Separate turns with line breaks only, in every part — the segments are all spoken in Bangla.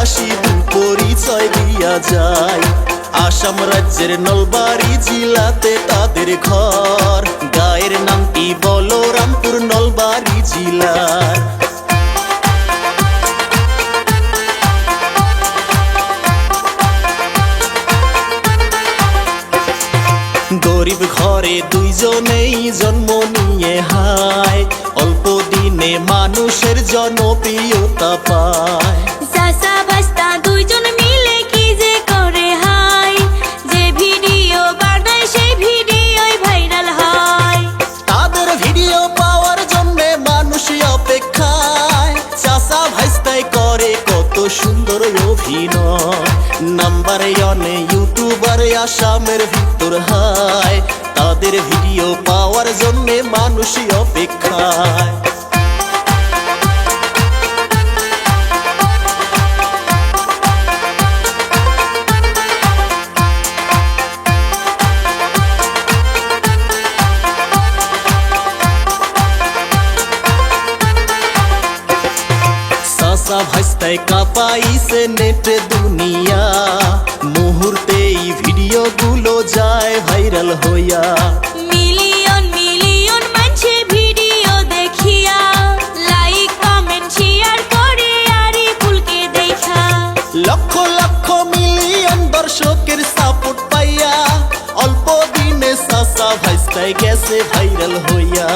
হাসি পরিচয় দিয়া যায়। আসাম রাজ্যের নলবাড়ি জেলাতে তাদের ঘর, গায়ের নামটি বলরামপুর নলবাড়ি জেলার। গরিব ঘরে দুইজনেই জন্ম নিয়ে হায়, অল্প দিনে মানুষের জনপ্রিয়তা পায়।
চাচা ভাস্তা দুইজন মিলে কি যে করে হাই, যে ভিডিও বানায় সেই ভিডিওই ভাইরাল হয়।
তাদের ভিডিও পাওয়ার জন্য মানুষ অপেক্ষায়, চাচা ভাস্তায় করে কত সুন্দর অভিনয়। নাম্বার ওয়ানে ইউটিউবার আসামের ভিতর হায়, তাদের ভিডিও পাওয়ার জন্য মানুষ অপেক্ষায়। চাচা ভাস্তায় কাঁপাইছে নেটে দুনিয়া, মুহূর্তেই ভিডিও গুলো যায় ভাইরাল হইয়া।
মিলিয়ন মিলিয়ন মানুষে ভিডিও দেখিয়া লাইক কমেন্ট শেয়ার করে আরিফুলকে দেখা।
লক্ষ লক্ষ মিলিয়ন দর্শকের সাপোর্ট পাইয়া, অল্প দিনে চাচা ভাস্তায় গেছে ভাইরাল হইয়া।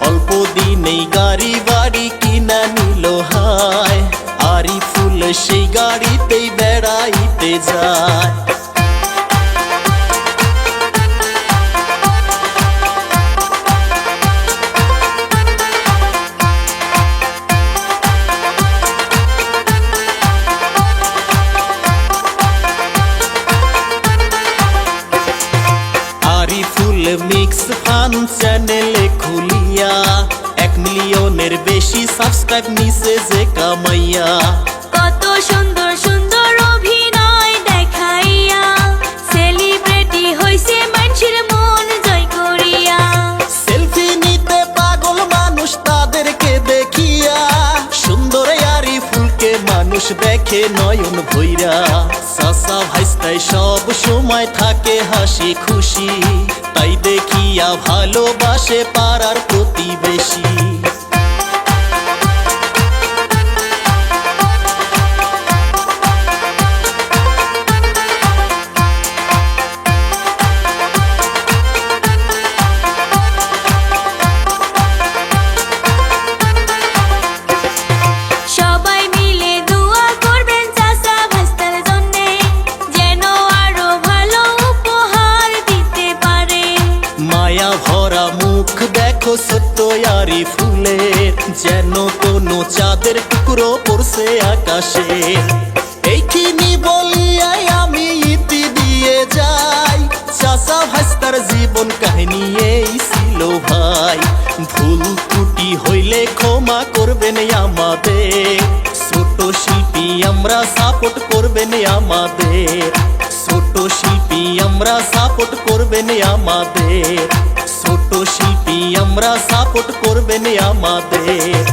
অল্প দিনেই গাড়ি বাড়ি কিনা নিল হায়, আরিফুল সেই গাড়িতেই বেড়াইতে যায়। আরিফুল মিক্স ফান চ্যানেলে খুলিয়া, 1 মিলিয়নের বেশি সাবস্ক্রাইব নিছে যে কামাইয়া।
কত সুন্দর সুন্দর অভিনয় দেখাইয়া সেলিব্রিটি হইছে মানুষের মন জয় করিয়া।
সেলফি নিতে পাগল মানুষ তাদেরকে দেখিয়া, সুন্দর আরিফুলকে মানুষ দেখে নয়ন ভৈরা। চাচা ভাস্তায় সব সময় থাকে হাসি খুশি, তাই দেখিয়া ভালোবাসে পাড়ার প্রতিবেশী।
সবাই মিলে দোয়া করবেন চাচা ভাস্তার জন্যে, যেন আরো ভালো উপহার দিতে পারে।
মায়া ভরা মুখ দেখো সত্য আরিফুলের, যেন কোনো চাঁদের টুকরো পড়ছে আকাশে। এইখানি বলিয়াই আমি ইতি দিয়ে যাই, চাচা ভাস্তার জীবন কাহিনী এই ছিল ভাই। ভুল ত্রুটি হইলে ক্ষমা করবেন আমাদের, ছোট শিল্পী আমরা সাপোর্ট করবেন আমাদের। ছোট শিল্পী আমরা সাপোর্ট করবেন আমাদের, ছোট শিল্পী আমরা সাপোর্ট করবেন আমাদের।